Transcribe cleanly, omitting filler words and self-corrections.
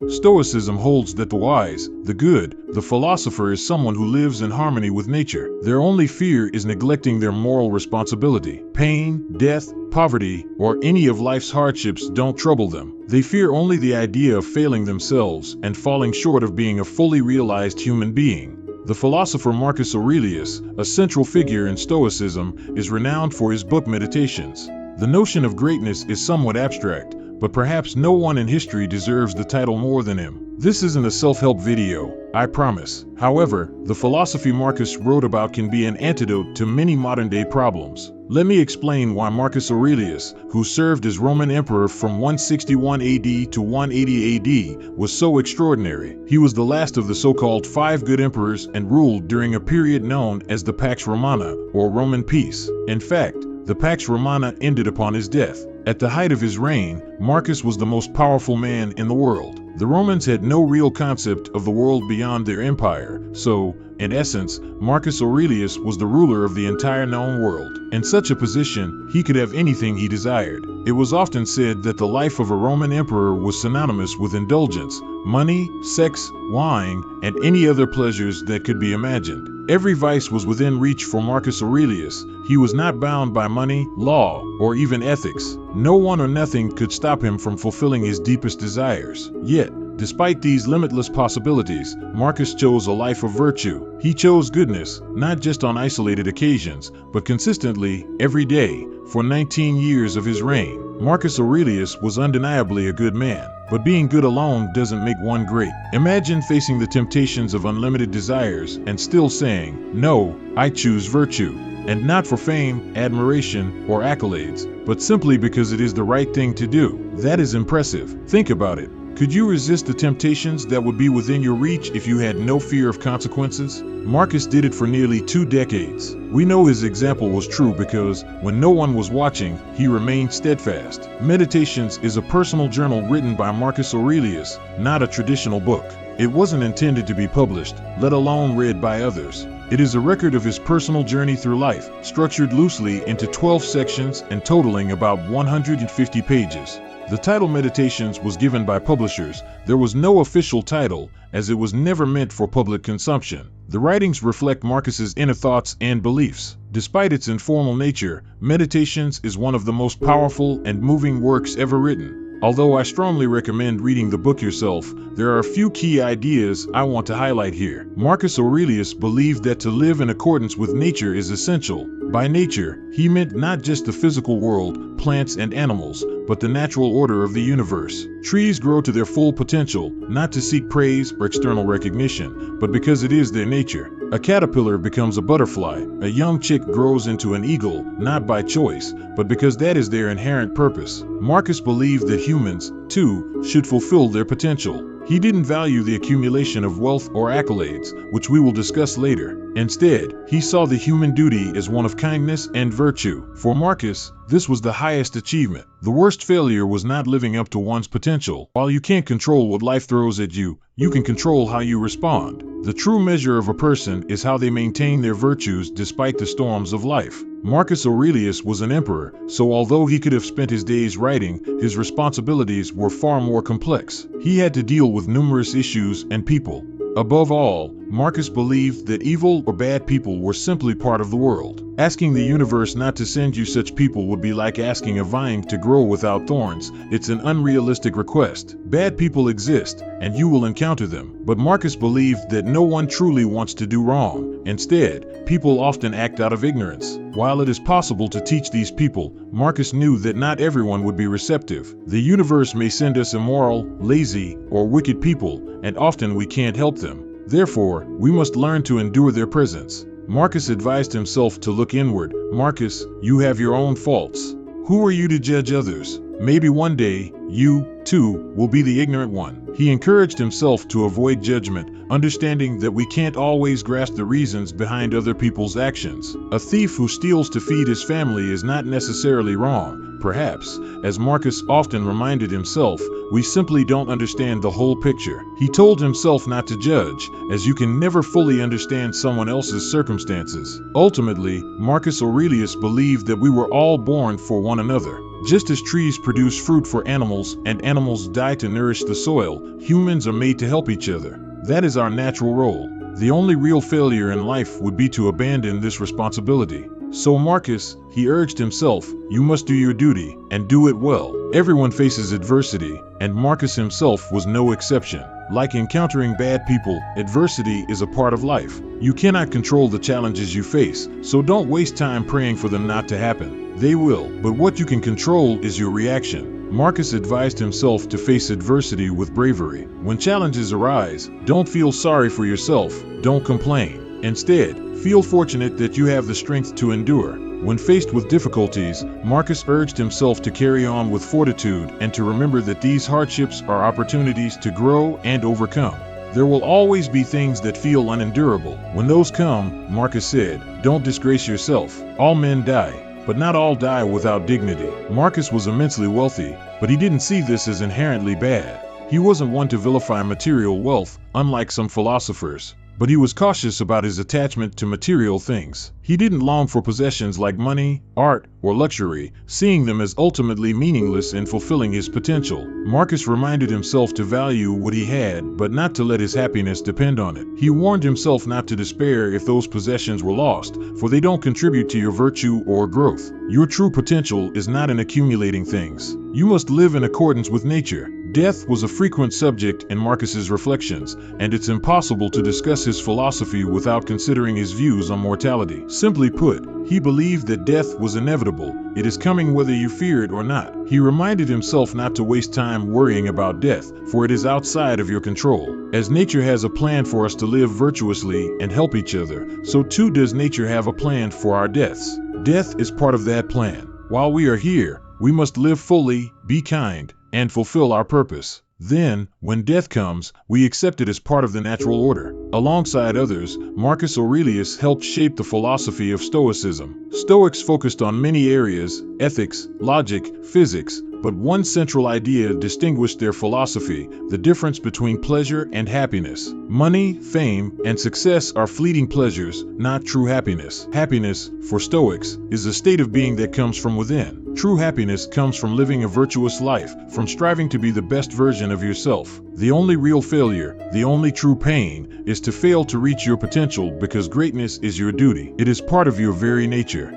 Stoicism holds that the wise, the good, the philosopher is someone who lives in harmony with nature. Their only fear is neglecting their moral responsibility. Pain, death, poverty, or any of life's hardships don't trouble them. They fear only the idea of failing themselves and falling short of being a fully realized human being. The philosopher Marcus Aurelius, a central figure in Stoicism, is renowned for his book Meditations. The notion of greatness is somewhat abstract, but perhaps no one in history deserves the title more than him. This isn't a self-help video, I promise. However, the philosophy Marcus wrote about can be an antidote to many modern-day problems. Let me explain why Marcus Aurelius, who served as Roman emperor from 161 AD to 180 AD, was so extraordinary. He was the last of the so-called five good emperors and ruled during a period known as the Pax Romana, or Roman peace. In fact, the Pax Romana ended upon his death. At the height of his reign, Marcus was the most powerful man in the world. The Romans had no real concept of the world beyond their empire, so, in essence, Marcus Aurelius was the ruler of the entire known world. In such a position, he could have anything he desired. It was often said that the life of a Roman emperor was synonymous with indulgence, money, sex, wine, and any other pleasures that could be imagined. Every vice was within reach for Marcus Aurelius. He was not bound by money, law, or even ethics. No one or nothing could stop him from fulfilling his deepest desires. Yet, despite these limitless possibilities, Marcus chose a life of virtue. He chose goodness, not just on isolated occasions, but consistently, every day, for 19 years of his reign. Marcus Aurelius was undeniably a good man, but being good alone doesn't make one great. Imagine facing the temptations of unlimited desires and still saying, "No, I choose virtue." And not for fame, admiration, or accolades, but simply because it is the right thing to do. That is impressive. Think about it. Could you resist the temptations that would be within your reach if you had no fear of consequences? Marcus did it for nearly 2 decades. We know his example was true because, when no one was watching, he remained steadfast. Meditations is a personal journal written by Marcus Aurelius, not a traditional book. It wasn't intended to be published, let alone read by others. It is a record of his personal journey through life, structured loosely into 12 sections and totaling about 150 pages. The title Meditations was given by publishers. There was no official title, as it was never meant for public consumption. The writings reflect Marcus's inner thoughts and beliefs. Despite its informal nature, Meditations is one of the most powerful and moving works ever written. Although I strongly recommend reading the book yourself, there are a few key ideas I want to highlight here. Marcus Aurelius believed that to live in accordance with nature is essential. By nature, he meant not just the physical world, plants and animals, but the natural order of the universe. Trees grow to their full potential, not to seek praise or external recognition, but because it is their nature. A caterpillar becomes a butterfly. A young chick grows into an eagle, not by choice, but because that is their inherent purpose. Marcus believed that humans, too, should fulfill their potential. He didn't value the accumulation of wealth or accolades, which we will discuss later. Instead, he saw the human duty as one of kindness and virtue. For Marcus, this was the highest achievement. The worst failure was not living up to one's potential. While you can't control what life throws at you, you can control how you respond. The true measure of a person is how they maintain their virtues despite the storms of life. Marcus Aurelius was an emperor, so although he could have spent his days writing, his responsibilities were far more complex. He had to deal with numerous issues and people. Above all, Marcus believed that evil or bad people were simply part of the world. Asking the universe not to send you such people would be like asking a vine to grow without thorns. It's an unrealistic request. Bad people exist, and you will encounter them. But Marcus believed that no one truly wants to do wrong. Instead, people often act out of ignorance. While it is possible to teach these people, Marcus knew that not everyone would be receptive. The universe may send us immoral, lazy, or wicked people, and often we can't help them. Therefore, we must learn to endure their presence. Marcus advised himself to look inward. Marcus, you have your own faults. Who are you to judge others? Maybe one day, you, too, will be the ignorant one. He encouraged himself to avoid judgment, understanding that we can't always grasp the reasons behind other people's actions. A thief who steals to feed his family is not necessarily wrong. Perhaps, as Marcus often reminded himself, we simply don't understand the whole picture. He told himself not to judge, as you can never fully understand someone else's circumstances. Ultimately, Marcus Aurelius believed that we were all born for one another. Just as trees produce fruit for animals and animals die to nourish the soil, humans are made to help each other. That is our natural role. The only real failure in life would be to abandon this responsibility. So Marcus, he urged himself, you must do your duty, and do it well. Everyone faces adversity, and Marcus himself was no exception. Like encountering bad people, adversity is a part of life. You cannot control the challenges you face, so don't waste time praying for them not to happen. They will, but what you can control is your reaction. Marcus advised himself to face adversity with bravery. When challenges arise, don't feel sorry for yourself, don't complain. Instead, feel fortunate that you have the strength to endure. When faced with difficulties, Marcus urged himself to carry on with fortitude and to remember that these hardships are opportunities to grow and overcome. There will always be things that feel unendurable. When those come, Marcus said, don't disgrace yourself. All men die, but not all die without dignity. Marcus was immensely wealthy, but he didn't see this as inherently bad. He wasn't one to vilify material wealth, unlike some philosophers. But he was cautious about his attachment to material things. He didn't long for possessions like money, art, or luxury, seeing them as ultimately meaningless in fulfilling his potential. Marcus reminded himself to value what he had, but not to let his happiness depend on it. He warned himself not to despair if those possessions were lost, for they don't contribute to your virtue or growth. Your true potential is not in accumulating things. You must live in accordance with nature. Death was a frequent subject in Marcus's reflections, and it's impossible to discuss his philosophy without considering his views on mortality. Simply put, he believed that death was inevitable. It is coming whether you fear it or not. He reminded himself not to waste time worrying about death, for it is outside of your control. As nature has a plan for us to live virtuously and help each other, so too does nature have a plan for our deaths. Death is part of that plan. While we are here, we must live fully, be kind, and fulfill our purpose. Then, when death comes, we accept it as part of the natural order. Alongside others, Marcus Aurelius helped shape the philosophy of Stoicism. Stoics focused on many areas, ethics, logic, physics, but one central idea distinguished their philosophy: the difference between pleasure and happiness. Money, fame, and success are fleeting pleasures, not true happiness. Happiness, for Stoics, is a state of being that comes from within. True happiness comes from living a virtuous life, from striving to be the best version of yourself. The only real failure, the only true pain, is to fail to reach your potential because greatness is your duty. It is part of your very nature.